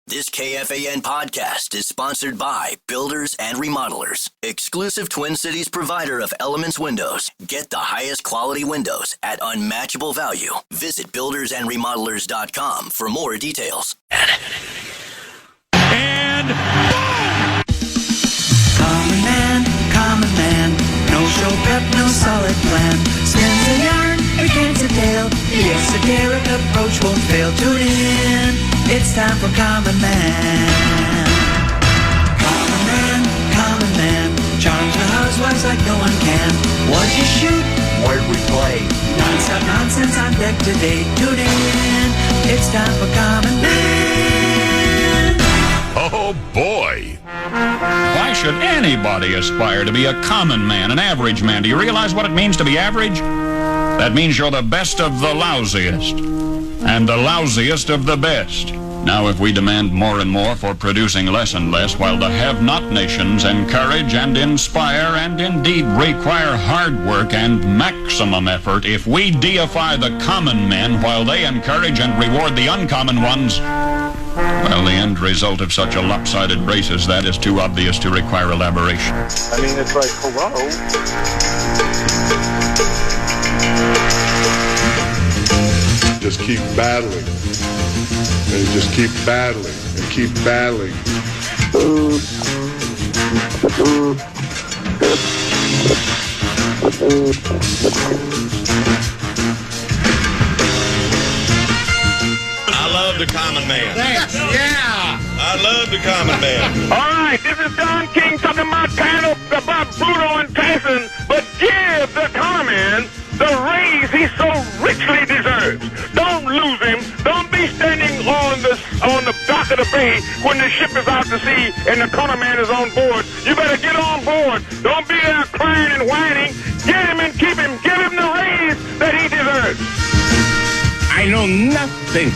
This KFAN podcast is sponsored by Builders and Remodelers, exclusive Twin Cities provider of Elements Windows. Get the highest quality windows at unmatchable value. Visit buildersandremodelers.com for more details. And boom! Common man, no show prep, no solid plan. Spins a yarn, begins a tale. The esoteric approach won't fail. Tune in, it's time for Common Man. Common man, charms the housewives like no one can. What'd you shoot? Where'd we play? Non-stop nonsense on deck today. Tune in, it's time for Common Man. Oh, boy. Why should anybody aspire to be a common man, an average man? Do you realize what it means to be average? That means you're the best of the lousiest, and the lousiest of the best. Now, if we demand more and more for producing less and less, while the have-not nations encourage and inspire and indeed require hard work and maximum effort, if we deify the common men while they encourage and reward the uncommon ones, well, the end result of such a lopsided race as that is too obvious to require elaboration. I mean, it's like, hello? Just keep battling. And just keep battling. And keep battling. I love the common man. Thanks. Yeah. I love the common man. All right, this is Don King talking about Bruno and Tyson, but give the common man the raise he so richly deserves. Don't lose him. Don't be standing on the dock of the bay when the ship is out to sea and the corner man is on board. You better get on board. Don't be there crying and whining. Get him and keep him. Give him the raise that he deserves. I know nothing.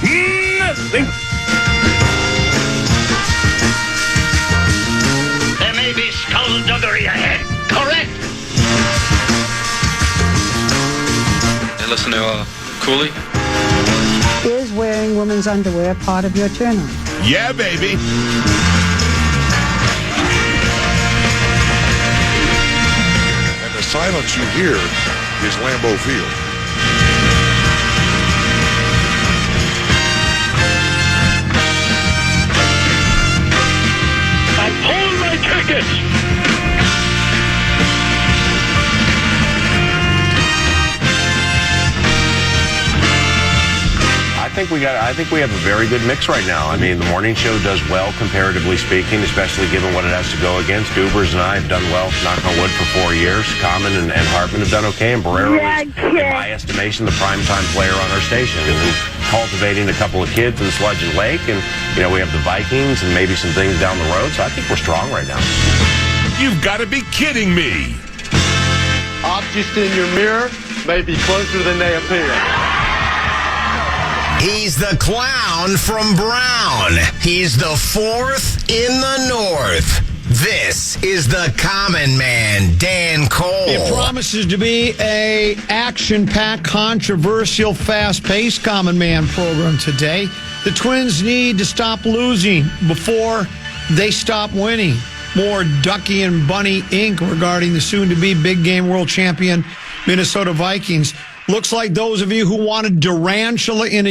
There may be skullduggery ahead. Correct. And listen to Cooley. Is wearing women's underwear part of your turn-on? Yeah, baby. And the silence you hear is Lambeau Field. I pulled my tickets. I think we have a very good mix right now. I mean, the morning show does well, comparatively speaking, especially given what it has to go against. Dubers and I have done well, knock on wood, for 4 years. Common and Hartman have done okay, and Barrero is, in my estimation, the primetime player on our station. And cultivating a couple of kids in Sludge and Lake, and, you know, we have the Vikings and maybe some things down the road, so I think we're strong right now. You've got to be kidding me. Objects in your mirror may be closer than they appear. He's the clown from Brown. He's the fourth in the north. This is the common man, Dan Cole. It promises to be a action-packed, controversial, fast-paced common man program today. The Twins need to stop losing before they stop winning. More Ducky and Bunny Inc. regarding the soon-to-be big game world champion Minnesota Vikings. Looks like those of you who wanted Durantula in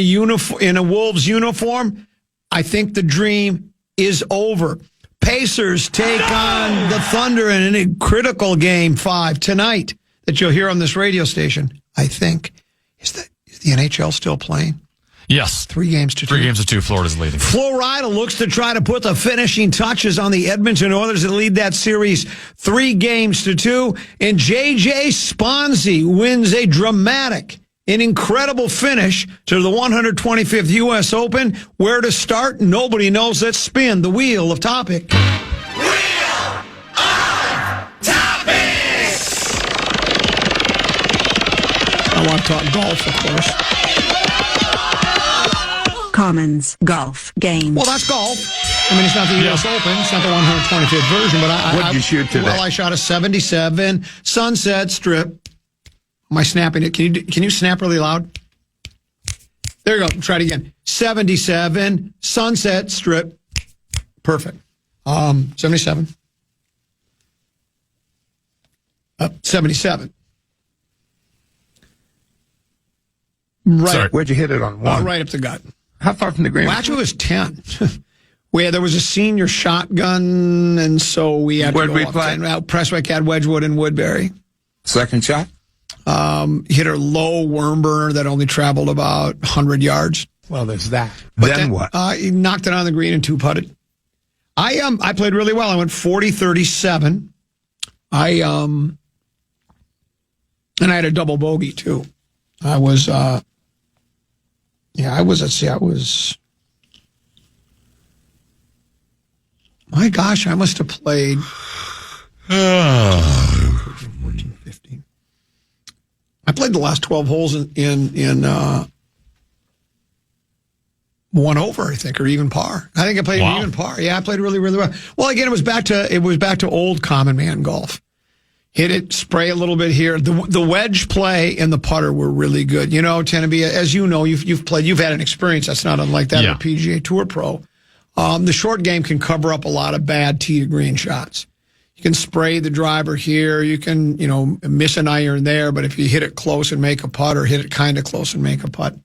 a Wolves uniform, I think the dream is over. Pacers take on the Thunder in a critical Game 5 tonight that you'll hear on this radio station, I think. Is the NHL still playing? Yes. 3 games to 2. 3 games to 2, Florida's leading. Florida looks to try to put the finishing touches on the Edmonton Oilers that lead that series 3 games to 2. And J.J. Sponzi wins a dramatic, an incredible finish to the 125th U.S. Open. Where to start? Nobody knows. Let's spin the wheel of topic. Wheel of Topics! I want to talk golf, of course. Commons golf game. Well, that's golf. I mean, it's not the U.S. Open. It's not the 125th version, but What did you shoot today? Well, I shot a 77 Sunset Strip. Am I snapping it? Can you snap really loud? There you go. Try it again. 77 Sunset Strip. Perfect. 77. 77. Right. Sorry. Where'd you hit it on? One? Right up the gut. How far from the green? Well, actually, it was 10. Where there was a senior shotgun, and so we had Where'd to we go play? up. Prestwick had Wedgwood and Woodbury. Second shot? Hit her low worm burner that only traveled about 100 yards. Well, there's that. But then what? He knocked it on the green and two-putted. I played really well. I went 40-37. And I had a double bogey, too. I was, my gosh, I must have played 14, 15. I played the last 12 holes in one over, I think, or even par. I think I played even par. Yeah, I played really, really well. Well, again, it was back to old common man golf. Hit it, spray a little bit here. The wedge play and the putter were really good. You know, tend to be, as you know, you've played, you've had an experience that's not unlike that of a PGA Tour pro. The short game can cover up a lot of bad tee to green shots. You can spray the driver here. You can, miss an iron there. But if you hit it close and make a putt, or hit it kind of close and make a putt,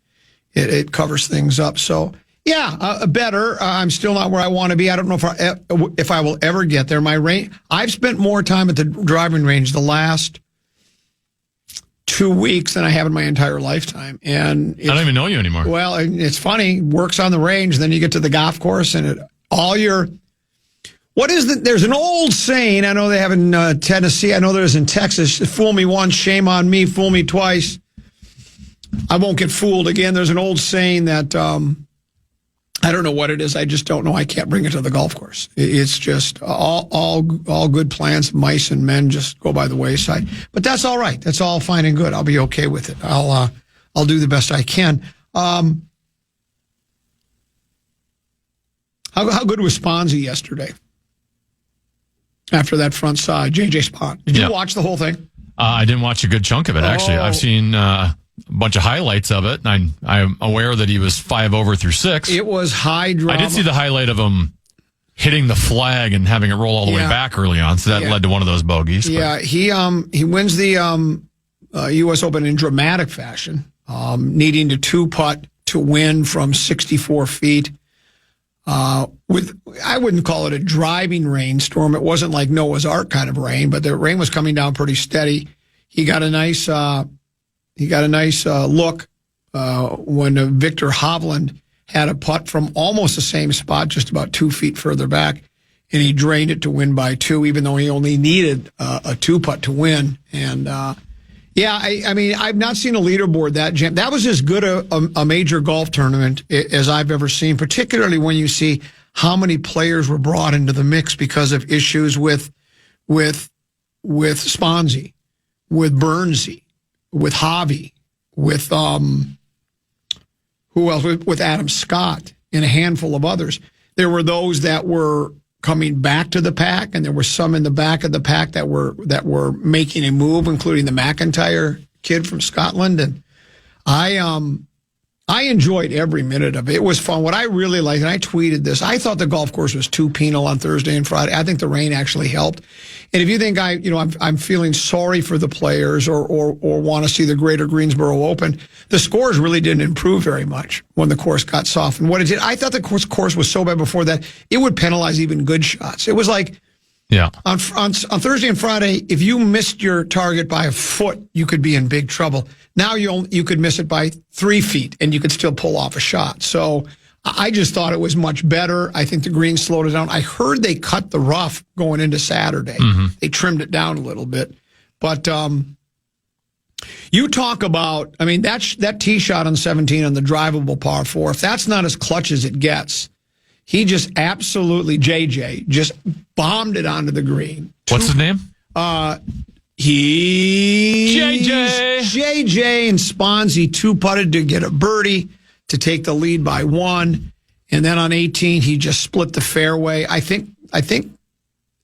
it covers things up. So, yeah, better. I'm still not where I want to be. I don't know if I will ever get there. My range. I've spent more time at the driving range the last 2 weeks than I have in my entire lifetime. And I don't even know you anymore. Well, it's funny. Works on the range, then you get to the golf course, and there's an old saying, I know they have in Tennessee, I know there's in Texas, fool me once, shame on me, fool me twice, I won't get fooled again. There's an old saying that, I don't know what it is, I just don't know, I can't bring it to the golf course. It's just all good plans, mice and men just go by the wayside. But that's all right. That's all fine and good. I'll be okay with it. I'll do the best I can. How good was Sponzi yesterday? After that front side, JJ Spahn. Did you watch the whole thing? I didn't watch a good chunk of it, actually. I've seen a bunch of highlights of it, and I'm aware that he was 5 over through 6. It was high drama. I did see the highlight of him hitting the flag and having it roll all the way back early on, so that led to one of those bogeys. Yeah, he wins the U.S. Open in dramatic fashion, needing to two-putt to win from 64 feet. I wouldn't call it a driving rainstorm. It wasn't like Noah's Ark kind of rain, but the rain was coming down pretty steady. He got a nice look when Victor Hovland had a putt from almost the same spot, just about 2 feet further back, and he drained it to win by 2, even though he only needed a 2-putt to win. And I mean, I've not seen a leaderboard that jam. That was as good a major golf tournament as I've ever seen, particularly when you see how many players were brought into the mix because of issues with Sponzi, with Burnsy, with Javi, with who else? With Adam Scott and a handful of others. There were those that were coming back to the pack, and there were some in the back of the pack that were making a move, including the McIntyre kid from Scotland. And I enjoyed every minute of it. It was fun. What I really liked, and I tweeted this, I thought the golf course was too penal on Thursday and Friday. I think the rain actually helped. And if you think I'm feeling sorry for the players or want to see the Greater Greensboro Open, the scores really didn't improve very much when the course got soft. And what it did, I thought the course was so bad before that it would penalize even good shots. It was like, on Thursday and Friday, if you missed your target by a foot, you could be in big trouble. Now you could miss it by 3 feet and you could still pull off a shot. So I just thought it was much better. I think the green slowed it down. I heard they cut the rough going into Saturday. Mm-hmm. They trimmed it down a little bit. But you talk about, I mean, that tee shot on 17 on the drivable par 4, if that's not as clutch as it gets, he just absolutely, JJ, just bombed it onto the green. What's his name? JJ and Sponzi 2-putted to get a birdie to take the lead by 1. And then on 18, he just split the fairway. I think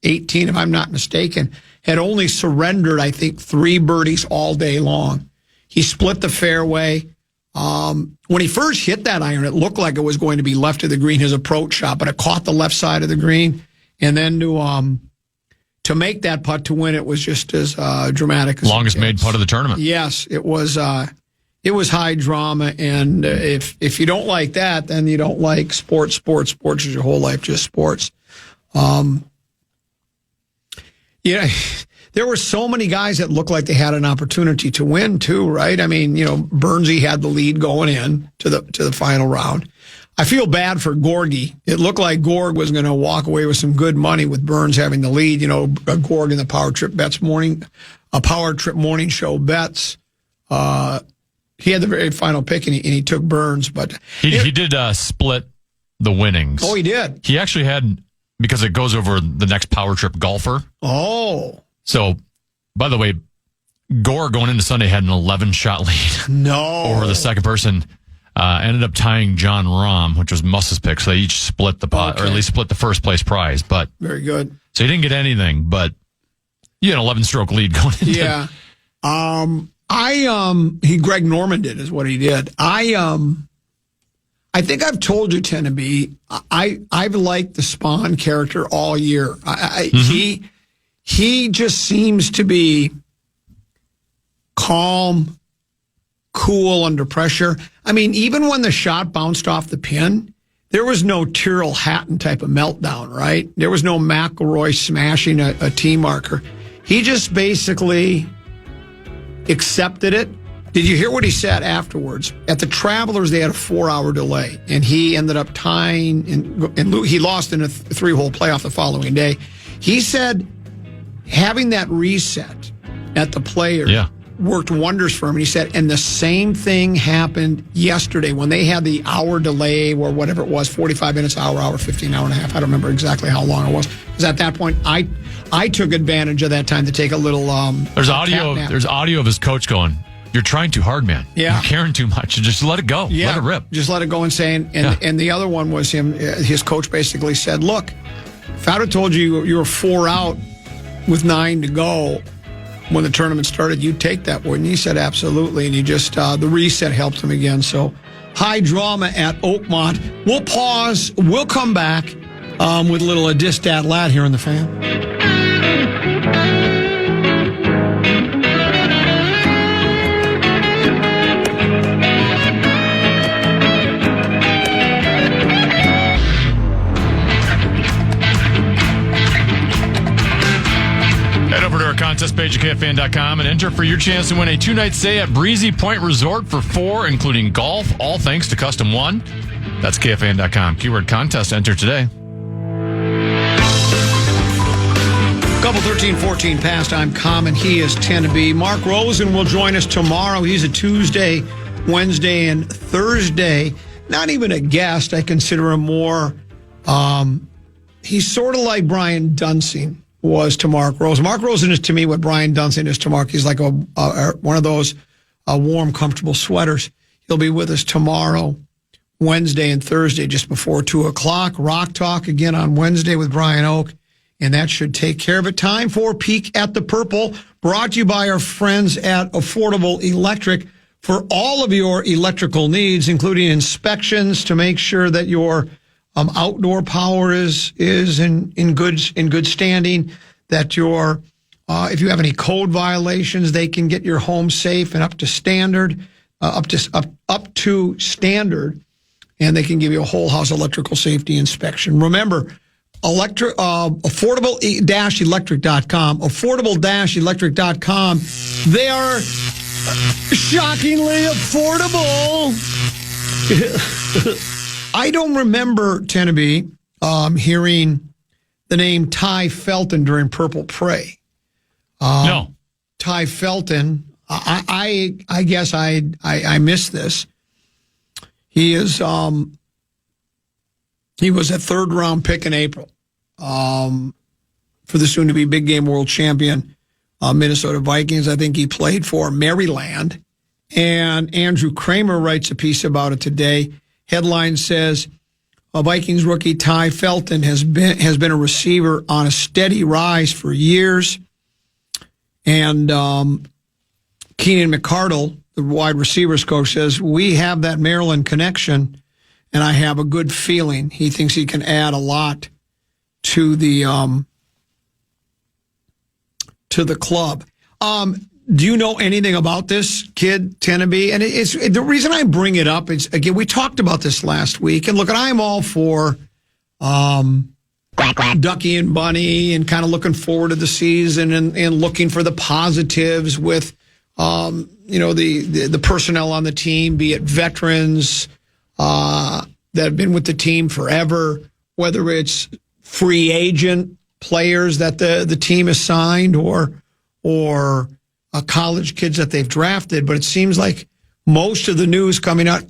18, if I'm not mistaken, had only surrendered, 3 birdies all day long. He split the fairway, When he first hit that iron, it looked like it was going to be left of the green, his approach shot, but it caught the left side of the green. And then to make that putt to win, it was just as dramatic. Longest made putt of the tournament. Yes, it was high drama. And if you don't like that, then you don't like sports. Sports is your whole life, just sports. There were so many guys that looked like they had an opportunity to win too, right? I mean, Bernsey had the lead going in to the final round. I feel bad for Gorgie. It looked like Gorg was going to walk away with some good money with Burns having the lead. Gorg in the Power Trip morning show bets. He had the very final pick and he took Burns, but he did split the winnings. Oh, he did. He actually had, because it goes over the next Power Trip golfer. Oh. So, by the way, Gore going into Sunday had an 11-shot lead. No. Over the second person. Ended up tying John Rahm, which was Muss's pick. So they each split the pot, or at least split the first place prize. But very good. So he didn't get anything, but you had an 11-stroke lead going into. Yeah. Greg Norman did is what he did. I think I've told you, Tenneby, I've liked the Spawn character all year. He just seems to be calm, cool under pressure. I mean, even when the shot bounced off the pin, there was no Tyrrell Hatton type of meltdown, right? There was no McIlroy smashing a tee marker. He just basically accepted it. Did you hear what he said afterwards? At the Travelers, they had a 4-hour delay, and he ended up tying, and he lost in a 3-hole playoff the following day. He said having that reset at the Players worked wonders for him. And he said, and the same thing happened yesterday when they had the hour delay or whatever it was, 45 minutes, hour, 15, hour and a half. I don't remember exactly how long it was. Because at that point, I took advantage of that time to take a little There's audio of his coach going, "You're trying too hard, man. Yeah. You're caring too much. Just let it go. Yeah. Let it rip. Just let it go insane." And the other one was him. His coach basically said, "Look, if I'd have told you you were 4 out with 9 to go when the tournament started, you'd take that, wouldn't you?" He said, "Absolutely." And he just, the reset helped him again. So high drama at Oakmont. We'll pause. We'll come back with a little Adistat Lat here in the Fan. Contest page at KFAN.com and enter for your chance to win a 2-night stay at Breezy Point Resort for 4, including golf, all thanks to Custom One. That's KFAN.com. Keyword contest. Enter today. Couple 13-14 past. I'm Common. He is Tenneby. Mark Rosen will join us tomorrow. He's a Tuesday, Wednesday, and Thursday. Not even a guest. I consider him more. He's sort of like Brian Dunsing was to Mark Rosen. Mark Rosen is to me what Brian Dunsing is to Mark. He's like one of those warm, comfortable sweaters. He'll be with us tomorrow, Wednesday, and Thursday, just before 2 o'clock. Rock Talk again on Wednesday with Brian Oak, and that should take care of it. Time for Peek at the Purple, brought to you by our friends at Affordable Electric for all of your electrical needs, including inspections to make sure that your outdoor power is in good standing, that your if you have any code violations, they can get your home safe and up to standard, and they can give you a whole house electrical safety inspection. Remember, affordable-electric.com, affordable-electric.com. They are shockingly affordable. I don't remember, Tenneby, hearing the name Ty Felton during Purple Prey. No. Ty Felton, I guess I missed this. He is he was a 3rd-round pick in April for the soon-to-be big game world champion Minnesota Vikings. I think he played for Maryland. And Andrew Kramer writes a piece about it today. Headline says, Vikings rookie Ty Felton has been a receiver on a steady rise for years. And Keenan McCardle, the wide receivers coach, says, we have that Maryland connection, and I have a good feeling. He thinks he can add a lot to the club. Do you know anything about this kid, Teneby? And it's the reason I bring it up is, again, we talked about this last week. And look, I'm all for Ducky and Bunny and kind of looking forward to the season and looking for the positives with, the personnel on the team, be it veterans that have been with the team forever, whether it's free agent players that the team has signed or college kids that they've drafted. But it seems like most of the news coming out,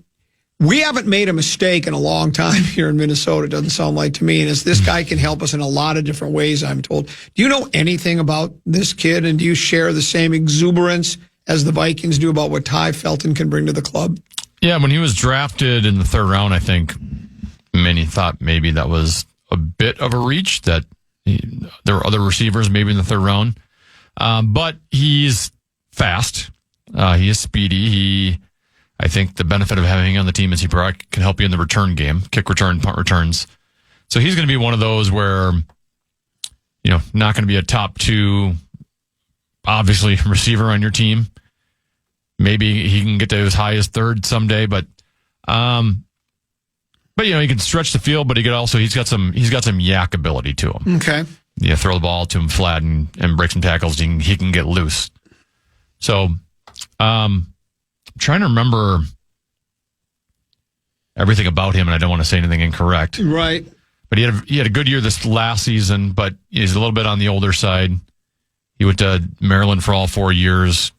we haven't made a mistake in a long time here in Minnesota, it doesn't sound like to me. And this guy can help us in a lot of different ways, I'm told. Do you know anything about this kid, and do you share the same exuberance as the Vikings do about what Ty Felton can bring to the club? Yeah, when he was drafted in the third round, I think many thought maybe that was a bit of a reach, that there were other receivers maybe in the third round. But he's fast. He is speedy. I think the benefit of having him on the team is he can help you in the return game, kick return, punt returns. So he's going to be one of those where, not going to be a top 2, obviously, receiver on your team. Maybe he can get to as high as third someday, but he can stretch the field, but he's got some yak ability to him. Okay. Yeah, throw the ball to him flat and break some tackles. He can get loose. So, I'm trying to remember everything about him, and I don't want to say anything incorrect. Right. But he had a good year this last season, but he's a little bit on the older side. He went to Maryland for all 4 years.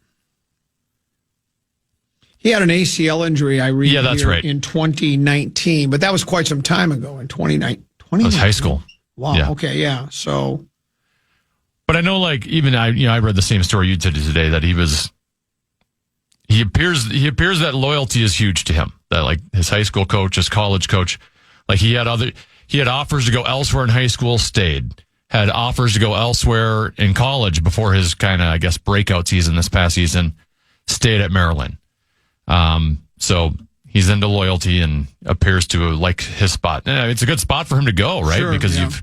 He had an ACL injury, I read, that's right, in 2019, but that was quite some time ago in 2019. That was high school. Wow. Yeah. Okay. Yeah. So, but I know, like, even I read the same story you did today, that he appears that loyalty is huge to him. That, like, his high school coach, his college coach, like he had offers to go elsewhere in high school, stayed. Had offers to go elsewhere in college before his kind of, I guess, breakout season this past season, stayed at Maryland. So he's into loyalty and appears to like his spot. It's a good spot for him to go, right? Sure, because you've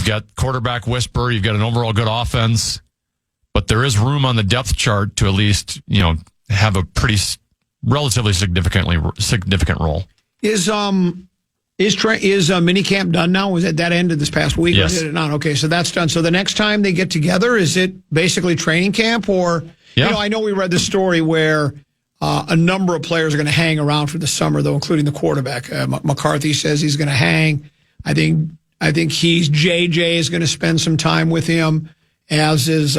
got quarterback whisper, you've got an overall good offense, but there is room on the depth chart to at least, have a pretty relatively significant role. Is minicamp done now? Was it that ended this past week? Yes. Or did it not? Okay, so that's done. So the next time they get together, is it basically training camp, or I know we read the story where a number of players are going to hang around for the summer, though, including the quarterback. McCarthy says he's going to hang. I think JJ is going to spend some time with him, as is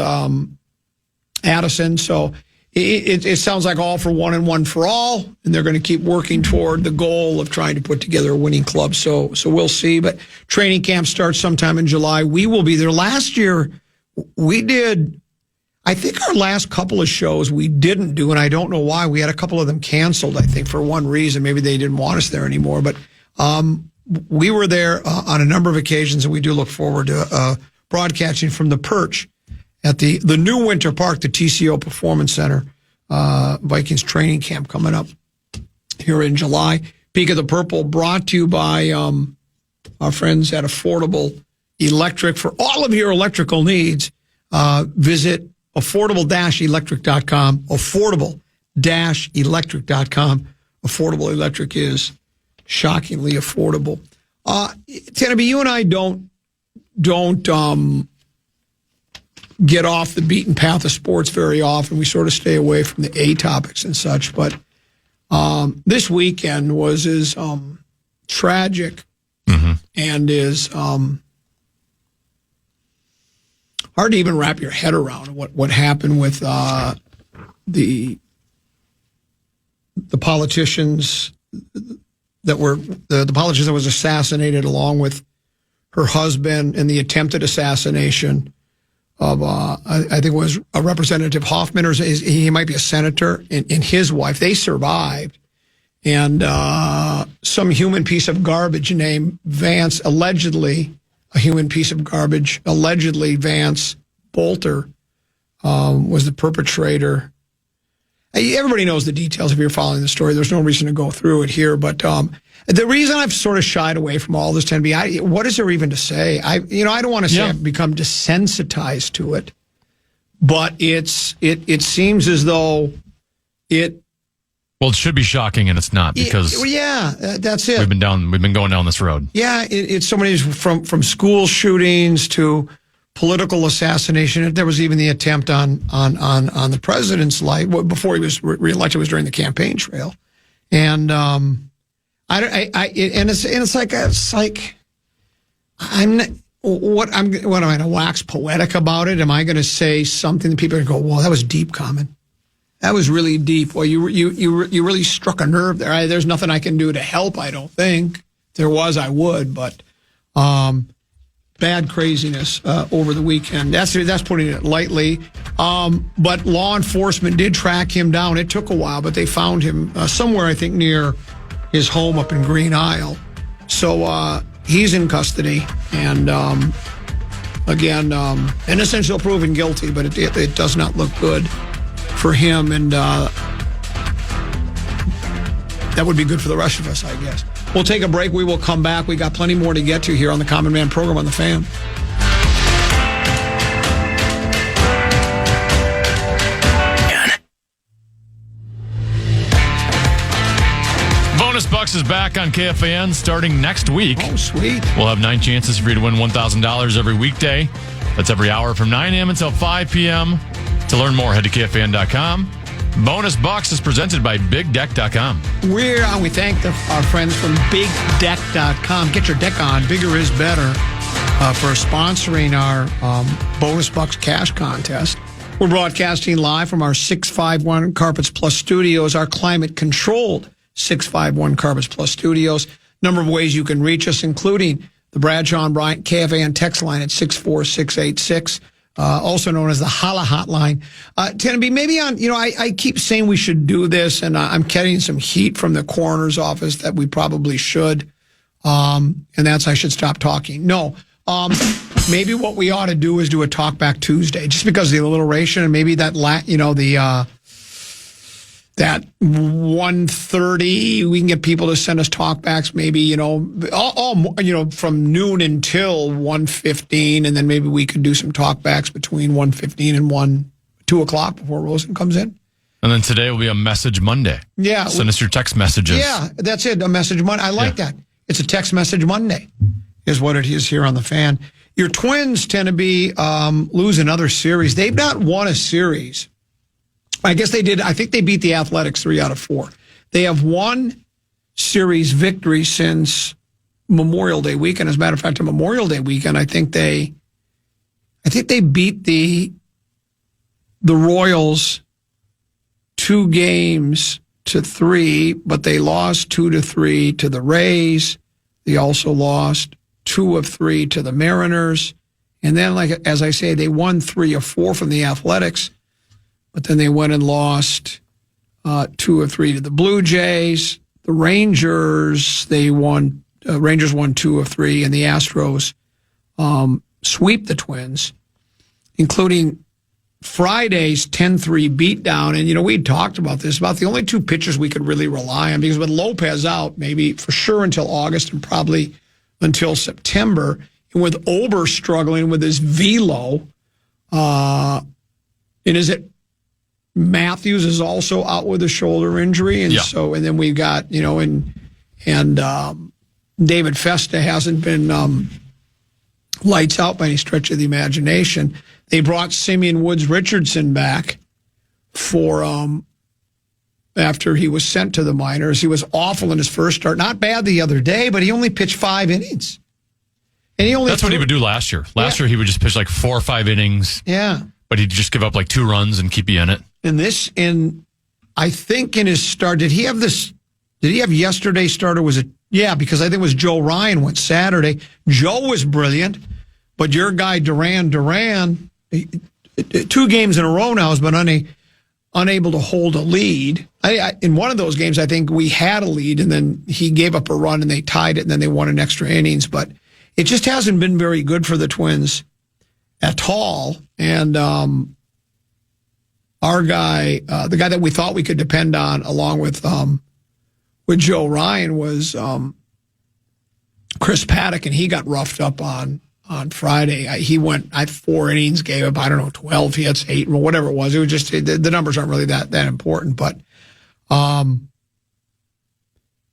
Addison. So it sounds like all for one and one for all, and they're going to keep working toward the goal of trying to put together a winning club. So we'll see. But training camp starts sometime in July. We will be there. Last year, we did. I think our last couple of shows we didn't do, and I don't know why. We had a couple of them canceled, I think, for one reason. Maybe they didn't want us there anymore. But we were there on a number of occasions, and we do look forward to broadcasting from the perch at the new Winter Park, the TCO Performance Center, Vikings training camp coming up here in July. Peak of the Purple brought to you by our friends at Affordable Electric. For all of your electrical needs, visit affordable-electric.com, affordable-electric.com. Affordable Electric is shockingly affordable. Teneby, you and I don't get off the beaten path of sports very often. We sort of stay away from the A topics and such, but this weekend was as tragic and is hard to even wrap your head around what happened with the politicians that were the politician that was assassinated, along with her husband, and the attempted assassination of I think it was a Representative Hoffman, or he might be a senator, and his wife. They survived, and some human piece of garbage named Vance, allegedly a human piece of garbage, allegedly Vance Bolter, was the perpetrator. everybody knows the details if you're following the story. There's no reason to go through it here. But the reason I've sort of shied away from all this tend to be, what is there even to say? I don't want to say I've become desensitized to it, but it seems as though it. Well, it should be shocking, and it's not because. That's it. We've been going down this road. Yeah, it's so many from school shootings to political assassination. There was even the attempt on the president's life before he was reelected. Was during the campaign trail, and it's like I'm. What am I going to wax poetic about it? Am I going to say something that people are going to go, "Well, that was deep, Common. That was really deep. Well, you really struck a nerve there. There's nothing I can do to help, I don't think. If there was, I would, but bad craziness over the weekend. That's putting it lightly. But law enforcement did track him down. It took a while, but they found him somewhere, I think, near his home up in Green Isle. So he's in custody, and again, innocent until proven guilty, but it does not look good for him, and that would be good for the rest of us, I guess. We'll take a break. We will come back. We got plenty more to get to here on the Common Man program on the Fan. Bonus Bucks is back on KFAN starting next week. Oh, sweet. We'll have 9 chances for you to win $1,000 every weekday. That's every hour from 9 a.m. until 5 p.m. To learn more, head to KFAN.com. Bonus Bucks is presented by BigDeck.com. We thank our friends from BigDeck.com. Get your deck on. Bigger is better for sponsoring our Bonus Bucks cash contest. We're broadcasting live from our 651 Carpets Plus studios, our climate-controlled 651 Carpets Plus studios. Number of ways you can reach us, including the Bradshaw and Bryant KFAN text line at 64686. Also known as the Holla Hotline. Tennessee, maybe on, I keep saying we should do this, and I'm getting some heat from the coroner's office that we probably should. And that's I should stop talking. No. Maybe what we ought to do is do a Talk Back Tuesday, just because of the alliteration, and maybe that, that 1:30, we can get people to send us talkbacks, maybe, from noon until 1:15, and then maybe we could do some talkbacks between 1:15 and 2 o'clock before Rosen comes in. And then today will be a Message Monday. Yeah. Send us your text messages. Yeah, that's it, a Message Monday. I like that. It's a Text Message Monday is what it is here on the Fan. Your Twins tend to be lose another series. They've not won a series. I guess they did. I think they beat the Athletics 3 out of 4. They have one series victory since Memorial Day weekend. As a matter of fact, on Memorial Day weekend, I think they beat the Royals 2-3, but they lost 2-3 to the Rays. They also lost 2 of 3 to the Mariners. And then, as I say, they won 3 of 4 from the Athletics. But then they went and lost 2 of 3 to the Blue Jays. The Rangers, Rangers won 2 of 3, and the Astros sweep the Twins, including Friday's 10-3 beatdown. And, we'd talked about this, about the only 2 pitchers we could really rely on, because with Lopez out, maybe for sure until August and probably until September, and with Ober struggling with his velo, and is it Matthews is also out with a shoulder injury, and and then we've got and David Festa hasn't been lights out by any stretch of the imagination. They brought Simeon Woods Richardson back for after he was sent to the minors. He was awful in his first start, not bad the other day, but he only pitched 5 innings. And that's what he would do last year. Last year he would just pitch 4 or 5 innings. Yeah. But he'd just give up 2 runs and keep you in it. And I think in his start, did he have yesterday's start, or was it? Yeah, because I think it was Joe Ryan went Saturday. Joe was brilliant, but your guy Duran, 2 games in a row now has been unable to hold a lead. In one of those games, I think we had a lead, and then he gave up a run, and they tied it, and then they won in extra innings. But it just hasn't been very good for the Twins at all. And our guy, the guy that we thought we could depend on, along with Joe Ryan, was Chris Paddock, and he got roughed up on Friday. He went, 4 innings, gave up, 12 hits, 8, or whatever it was. It was just, the numbers aren't really that important, but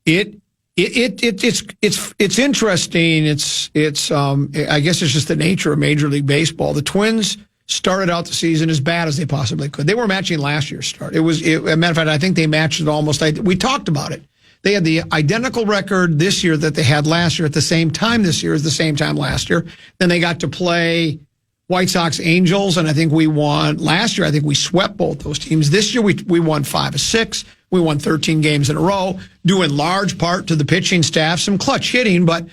it's interesting. It's I guess it's just the nature of Major League Baseball. The Twins started out the season as bad as they possibly could. They were matching last year's start. As a matter of fact, I think they matched it almost. We talked about it. They had the identical record this year that they had last year at the same time this year as the same time last year. Then they got to play White Sox, Angels, and I think we won. Last year, I think we swept both those teams. This year, we won 5 of 6. We won 13 games in a row, due in large part to the pitching staff, some clutch hitting, but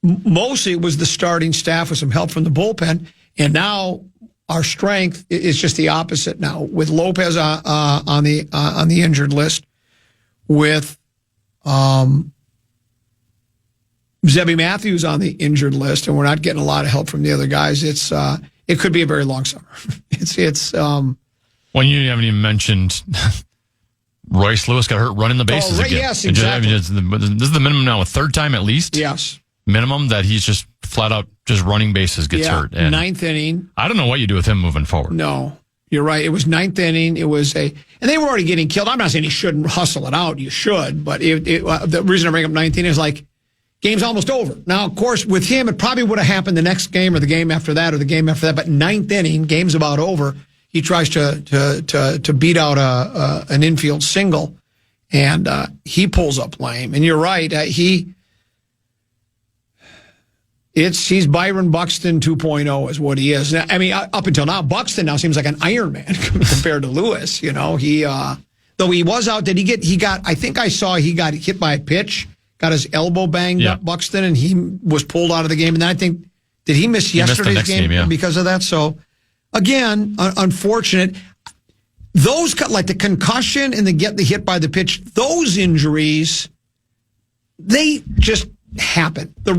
mostly it was the starting staff with some help from the bullpen. And now our strength is just the opposite now, with Lopez on the injured list, with Zebby Matthews on the injured list, and we're not getting a lot of help from the other guys. It could be a very long summer. When you haven't even mentioned Royce Lewis got hurt running the bases again. Yes, exactly. This is the minimum now, a third time at least. Yes. Minimum that he's just flat out just running bases gets hurt. And 9th inning. I don't know what you do with him moving forward. No, you're right. It was 9th inning. And they were already getting killed. I'm not saying he shouldn't hustle it out. You should, but the reason I bring up 9th inning is game's almost over. Now, of course, with him, it probably would have happened the next game or the game after that or the game after that. But 9th inning, game's about over. He tries to beat out an infield single, and he pulls up lame. And you're right. He's Byron Buxton 2.0 is what he is. Now, up until now, Buxton now seems like an Iron Man compared to Lewis. Though he was out, I think I saw he got hit by a pitch, got his elbow banged up, Buxton, and he was pulled out of the game. And then I think, did he miss yesterday's game because of that? So, again, unfortunate. Those, like the concussion and the hit by the pitch, those injuries, they just happen. The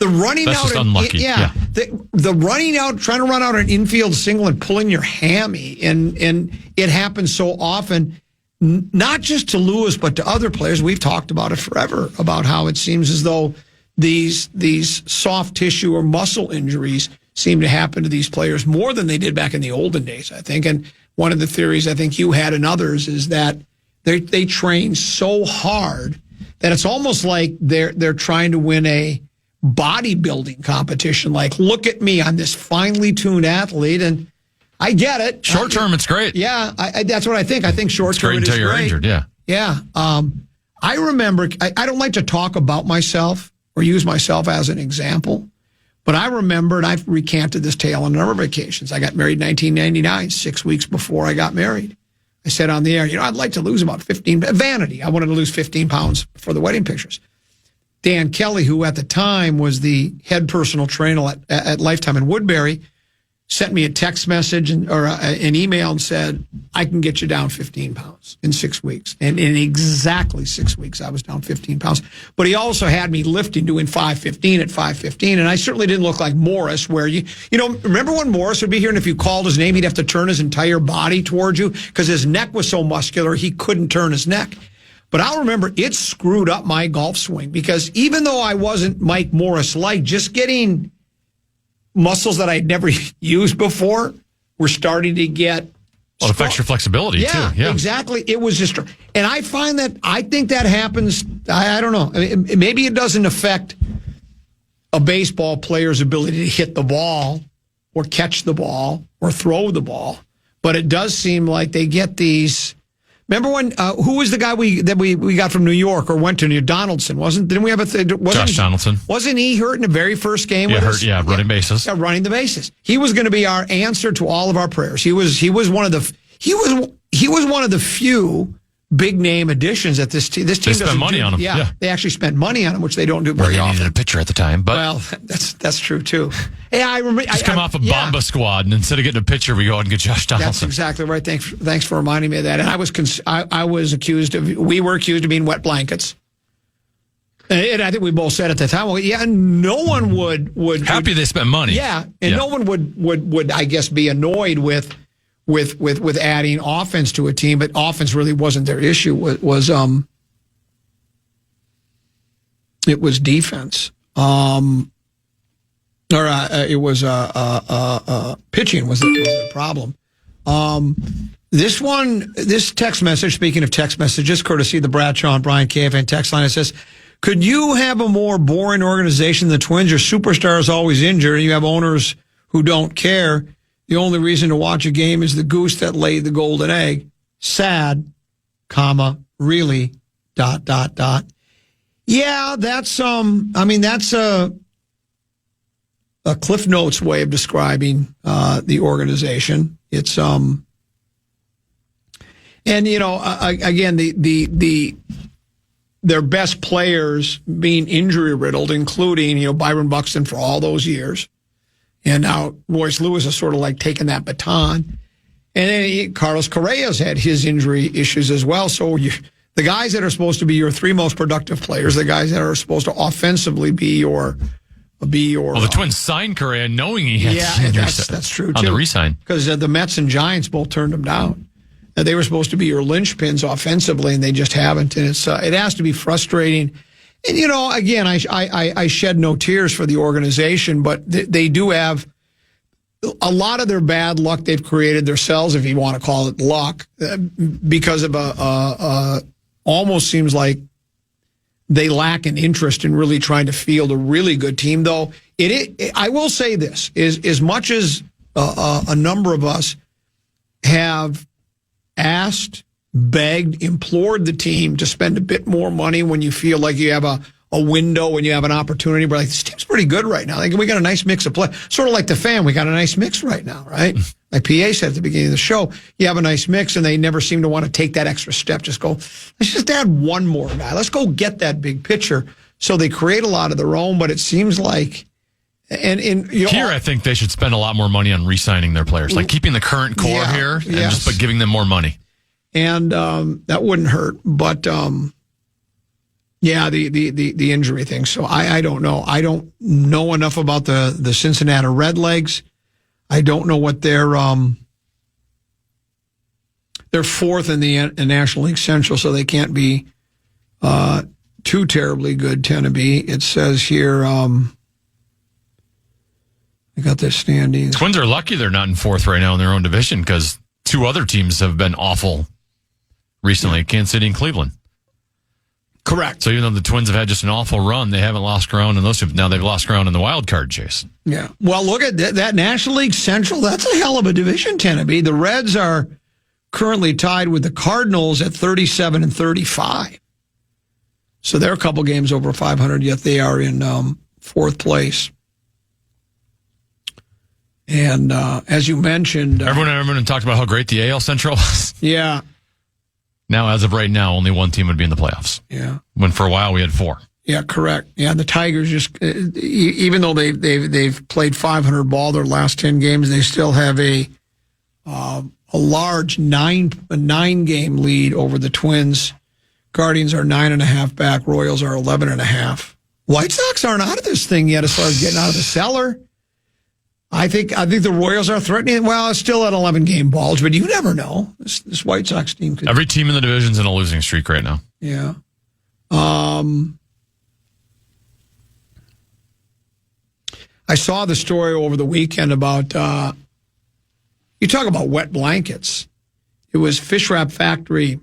running That's out, just unlucky. The running out, trying to run out an infield single and pulling your hammy, and it happens so often, not just to Lewis but to other players. We've talked about it forever, about how it seems as though these soft tissue or muscle injuries seem to happen to these players more than they did back in the olden days, I think. And one of the theories I think you had and others is that they train so hard that it's almost like they're trying to win a bodybuilding competition. Like, look at me, I'm this finely tuned athlete, and I get it. Short term, it's great. Yeah, that's what I think. I think short term, it's great until you're injured. Yeah. I remember. I don't like to talk about myself or use myself as an example, but I remember, and I've recanted this tale on a number of occasions. I got married in 1999, 6 weeks before I got married. I said on the air, I'd like to lose about 15. Vanity. I wanted to lose 15 pounds for the wedding pictures. Dan Kelly, who at the time was the head personal trainer at Lifetime in Woodbury, sent me a text message or an email and said, I can get you down 15 pounds in 6 weeks. And in exactly 6 weeks, I was down 15 pounds. But he also had me lifting, doing 515 at 515. And I certainly didn't look like Morris, where remember when Morris would be here and if you called his name, he'd have to turn his entire body towards you because his neck was so muscular, he couldn't turn his neck. But I'll remember it screwed up my golf swing because even though I wasn't Mike Morris-like, just getting muscles that I'd never used before were starting to get... Well, it affects your flexibility, too. Yeah, exactly. It was just... And I think that happens... I don't know. Maybe it doesn't affect a baseball player's ability to hit the ball or catch the ball or throw the ball, but it does seem like they get these... Remember when who was the guy we got from New York or went to New Donaldson? Didn't we have Josh Donaldson? Wasn't he hurt in the very first game? Running bases. Yeah, running the bases. He was going to be our answer to all of our prayers. He was one of the few big name additions at this team. This team spent money on him. Yeah, they actually spent money on him, which they don't do very often. Needed a pitcher at the time, but well, that's true too. Hey, I remember. Just come off a Bomba squad, and instead of getting a pitcher, we go out and get Josh Donaldson. That's exactly right. Thanks for reminding me of that. And we were accused of being wet blankets. And I think we both said at the time, well, yeah, no one would happy they spent money. Yeah, and no one would I guess be annoyed with with adding offense to a team, but offense really wasn't their issue. It was defense. It was pitching was the problem. This text message, speaking of text messages, courtesy of the Bradshaw and Brian KFAN text line, it says, could you have a more boring organization than the Twins? Your superstar is always injured, and you have owners who don't care. The only reason to watch a game is the goose that laid the golden egg. Sad, really, ... Yeah, that's that's a Cliff Notes way of describing the organization. It's and again their best players being injury riddled, including Byron Buxton for all those years, and now Royce Lewis is sort of like taking that baton, and then Carlos Correa's had his injury issues as well. So the guys that are supposed to be your three most productive players, the guys that are supposed to offensively be your. Well, the Twins signed Correa knowing he had that's true too. On the re-sign. Because the Mets and Giants both turned him down. They were supposed to be your linchpins offensively, and they just haven't. And it has to be frustrating. And again, I shed no tears for the organization, but they do have a lot of their bad luck they've created themselves, if you want to call it luck, because of almost seems like they lack an interest in really trying to field a really good team, though. I will say this, is as much as a number of us have asked, begged, implored the team to spend a bit more money when you feel like you have a window, when you have an opportunity. We're like, this team's pretty good right now. We got a nice mix of play. Sort of like the Fan, we got a nice mix right now, right? Like PA said at the beginning of the show, you have a nice mix, and they never seem to want to take that extra step. Just go, let's just add one more guy. Let's go get that big pitcher. So they create a lot of their own, but it seems like, here I think they should spend a lot more money on re-signing their players, like keeping the current core here, and but giving them more money. And that wouldn't hurt, but the injury thing. So I don't know. I don't know enough about the Cincinnati Redlegs. I don't know what they're fourth in the National League Central, so they can't be too terribly good. Tend to be. It says here. I got this standings. Twins are lucky they're not in fourth right now in their own division, because two other teams have been awful recently, Kansas City and Cleveland. Correct. So even though the Twins have had just an awful run, they haven't lost ground in those two. Now they've lost ground in the wild card chase. Yeah. Well, look at that National League Central. That's a hell of a division, Tennessee. The Reds are currently tied with the Cardinals at 37 and 35. So they're a couple games over 500, yet they are in fourth place. And as you mentioned... Everyone talked about how great the AL Central was. Yeah. Now, as of right now, only one team would be in the playoffs. Yeah. When for a while we had four. Yeah, correct. Yeah, the Tigers just, even though they've played 500 ball their last 10 games, they still have a large nine game lead over the Twins. Guardians are 9.5 back. Royals are 11.5. White Sox aren't out of this thing yet as far as getting out of the cellar. I think the Royals are threatening. Well, it's still at 11-game bulge, but you never know. This White Sox team could. Every team in the division's in a losing streak right now. Yeah. I saw the story over the weekend about. You talk about wet blankets. It was Fish Wrap Factory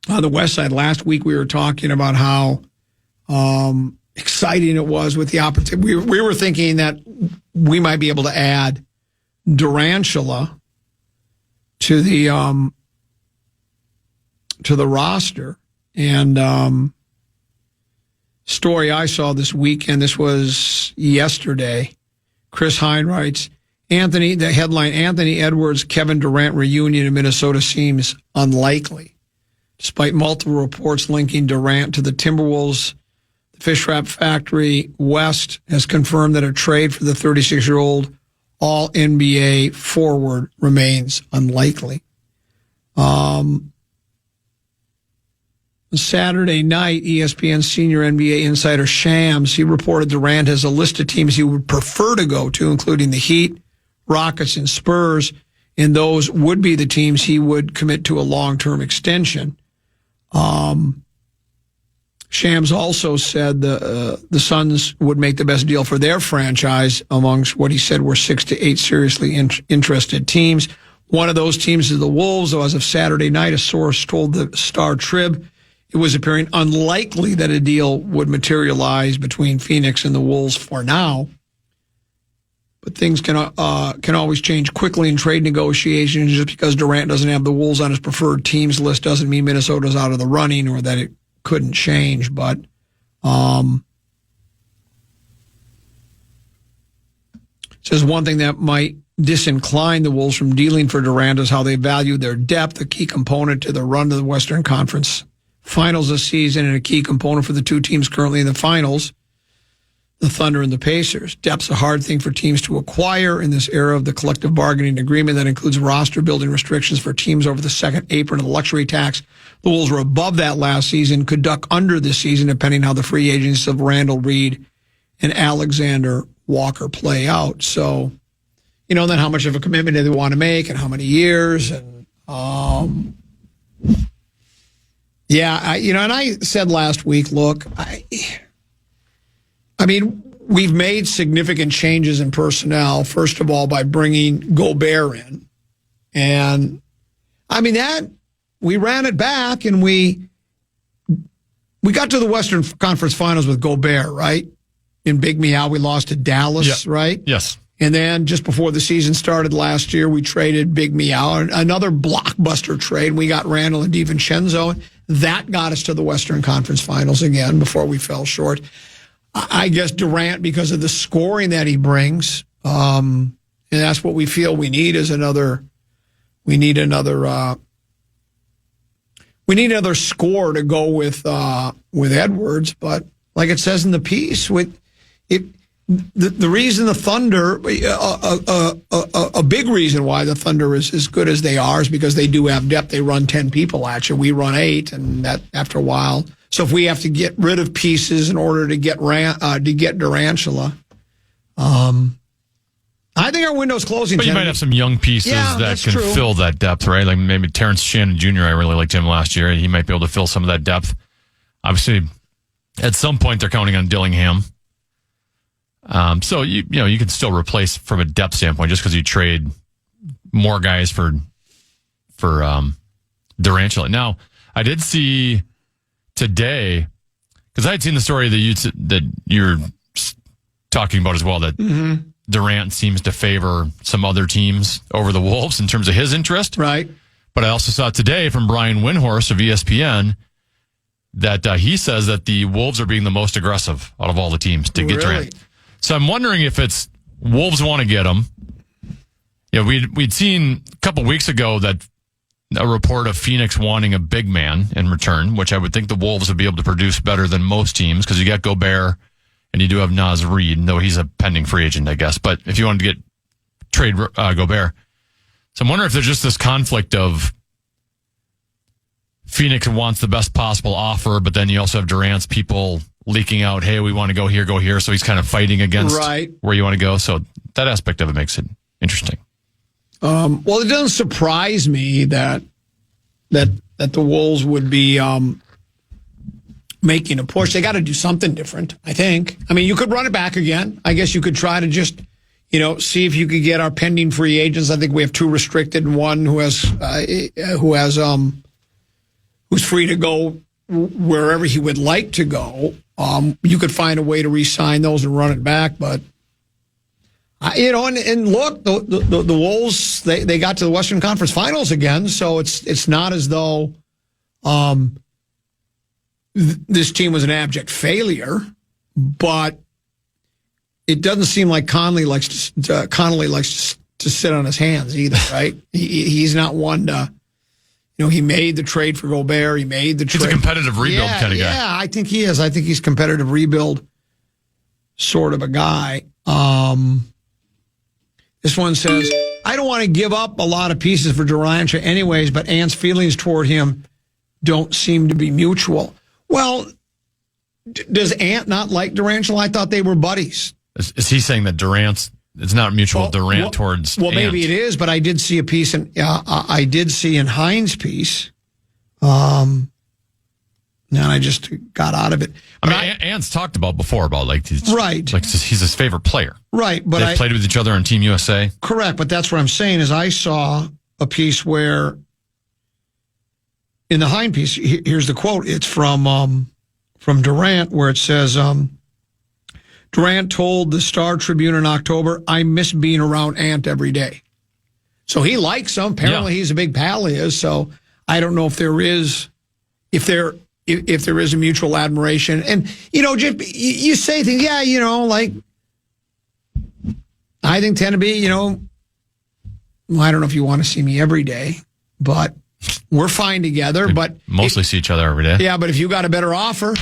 on the west side. Last week we were talking about how exciting it was with the opportunity. We were thinking that we might be able to add Durantula to the roster. And story I saw this weekend, this was yesterday, Chris Hine writes, the headline, Anthony Edwards, Kevin Durant reunion in Minnesota seems unlikely. Despite multiple reports linking Durant to the Timberwolves, the Fish Wrap Factory West has confirmed that a trade for the 36-year-old All-NBA forward remains unlikely. Saturday night, ESPN senior NBA insider Shams, he reported Durant has a list of teams he would prefer to go to, including the Heat, Rockets, and Spurs. and those would be the teams he would commit to a long-term extension. Shams also said the Suns would make the best deal for their franchise amongst what he said were 6 to 8 seriously interested teams. One of those teams is the Wolves, though as of Saturday night, a source told the Star Trib it was appearing unlikely that a deal would materialize between Phoenix and the Wolves for now. But things can always change quickly in trade negotiations. Just because Durant doesn't have the Wolves on his preferred teams list doesn't mean Minnesota's out of the running or that it couldn't change. But says one thing that might disincline the Wolves from dealing for Durant is how they value their depth, a key component to the run to the Western Conference Finals this season and a key component for the two teams currently in the finals, the Thunder and the Pacers. Depth's a hard thing for teams to acquire in this era of the collective bargaining agreement that includes roster building restrictions for teams over the second apron of the luxury tax. The Wolves were above that last season, could duck under this season depending how the free agents of Randall Reed and Alexander Walker play out. So, then how much of a commitment do they want to make and how many years? And, and I said last week, look, I mean, we've made significant changes in personnel, first of all, by bringing Gobert in. And, we ran it back and we got to the Western Conference Finals with Gobert, right? In Big Meow, we lost to Dallas, right? Yes. And then just before the season started last year, we traded Big Meow, another blockbuster trade. We got Randall and DiVincenzo. That got us to the Western Conference Finals again before we fell short. I guess Durant, because of the scoring that he brings, and that's what we feel we need is another score to go with Edwards. But like it says in the piece, the reason the Thunder, a big reason why the Thunder is as good as they are is because they do have depth. They run 10 people at you. We run 8, and that after a while. So if we have to get rid of pieces in order to get Durantula, I think our window's closing. But you might have some young pieces that can fill that depth, right? Like maybe Terrence Shannon Jr. I really liked him last year. He might be able to fill some of that depth. Obviously, at some point they're counting on Dillingham. So you can still replace from a depth standpoint just because you trade more guys for Durantula. Now, I did see today, because I had seen the story that you're talking about as well, that Durant seems to favor some other teams over the Wolves in terms of his interest. Right. But I also saw today from Brian Windhorst of ESPN that he says that the Wolves are being the most aggressive out of all the teams to get Durant. So I'm wondering if it's Wolves want to get him. We'd seen a couple weeks ago that a report of Phoenix wanting a big man in return, which I would think the Wolves would be able to produce better than most teams because you got Gobert and you do have Naz Reid, though he's a pending free agent, I guess. But if you wanted to trade Gobert. So I'm wondering if there's just this conflict of Phoenix wants the best possible offer, but then you also have Durant's people leaking out, hey, we want to go here. So he's kind of fighting against where you want to go. So that aspect of it makes it interesting. Well, it doesn't surprise me that the Wolves would be making a push. They got to do something different, I think. I mean, you could run it back again. I guess you could try to just, see if you could get our pending free agents. I think we have 2 restricted and one who's free to go wherever he would like to go. You could find a way to re-sign those and run it back, but and look, the Wolves they got to the Western Conference Finals again, so it's not as though this team was an abject failure, but it doesn't seem like Connolly likes to sit on his hands either, right? He's not one to. He made the trade for Gobert. He made the trade. He's a competitive rebuild kind of guy. Yeah, I think he is. I think he's competitive rebuild sort of a guy. This one says, I don't want to give up a lot of pieces for Durant anyways, but Ant's feelings toward him don't seem to be mutual. Well, does Ant not like Durant? I thought they were buddies. Is he saying that Durant's it's not mutual Durant towards. Well, maybe it is, but I did see a piece, in Hines' piece. And I just got out of it. I mean, Ant's talked about before about right, like he's his favorite player, right? But they've played with each other on Team USA, correct? But that's what I'm saying is I saw a piece where in the Hines piece, here's the quote. It's from Durant, where it says, Durant told the Star Tribune in October, "I miss being around Ant every day." So he likes him. Apparently, he's a big pal. He is. So I don't know if there is a mutual admiration. And, just, you say things, like, I think tend to be, I don't know if you want to see me every day, but we're fine together. But mostly see each other every day. Yeah, but if you got a better offer.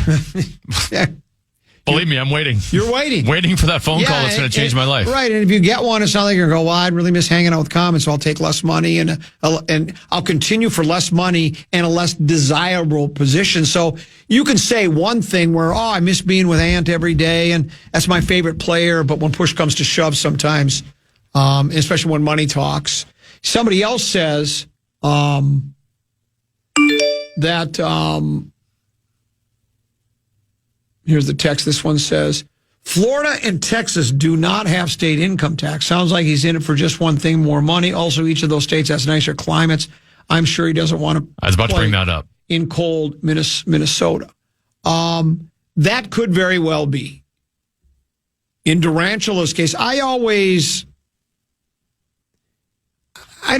Believe me, I'm waiting. You're waiting. Waiting for that phone call that's going to change my life. Right, and if you get one, it's not like you're going to go, well, I'd really miss hanging out with Common, so I'll take less money, and I'll continue for less money and a less desirable position. So you can say one thing where, I miss being with Ant every day, and that's my favorite player, but when push comes to shove sometimes, especially when money talks. Somebody else says that... Here's the text. This one says, Florida and Texas do not have state income tax. Sounds like he's in it for just one thing, more money. Also, each of those states has nicer climates. I'm sure he doesn't want to I was about to bring that up. In cold Minnesota. That could very well be. In Durantula's case, I don't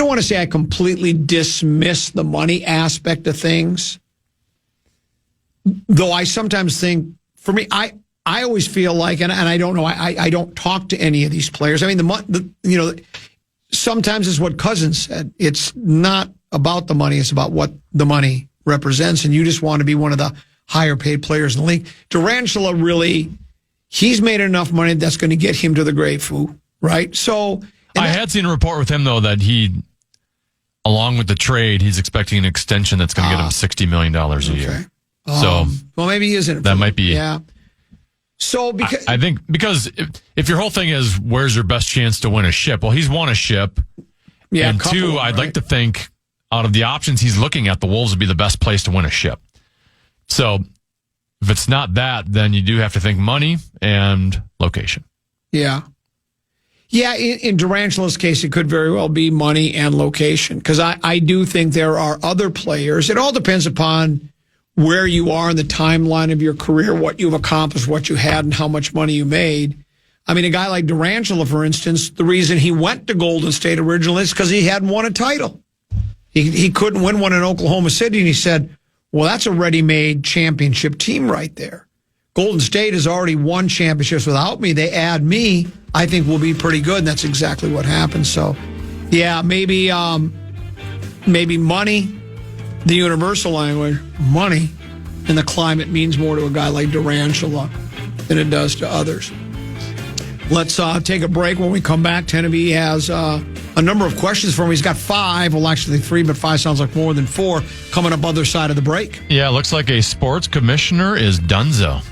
want to say I completely dismiss the money aspect of things, though I sometimes think, for me, I always feel like, and I don't know, I don't talk to any of these players. I mean, sometimes it's what Cousins said. It's not about the money. It's about what the money represents. And you just want to be one of the higher paid players in the league. Durantula really, he's made enough money that's going to get him to the grave, Foo, right? So I had seen a report with him, though, that along with the trade, he's expecting an extension that's going to get him $60 million a year. So, well, maybe he isn't. That might be. Yeah. So, I think because if your whole thing is where's your best chance to win a ship? Well, he's won a ship. Yeah. And two, I'd like to think out of the options he's looking at, the Wolves would be the best place to win a ship. So, if it's not that, then you do have to think money and location. Yeah. Yeah, in Durantula's case, it could very well be money and location. Because I do think there are other players. It all depends upon where you are in the timeline of your career, what you've accomplished, what you had, and how much money you made. I mean, a guy like Durantula, for instance, the reason he went to Golden State originally is because he hadn't won a title. He couldn't win one in Oklahoma City, and he said, well, that's a ready-made championship team right there. Golden State has already won championships without me. They add me, I think we'll be pretty good, and that's exactly what happened. So, yeah, maybe money, the universal language, money, and the climate means more to a guy like Durantula than it does to others. Let's take a break. When we come back, Teneby has a number of questions for him. He's got 5. Well, actually 3, but 5 sounds like more than 4 coming up other side of the break. Yeah, looks like a sports commissioner is donezo.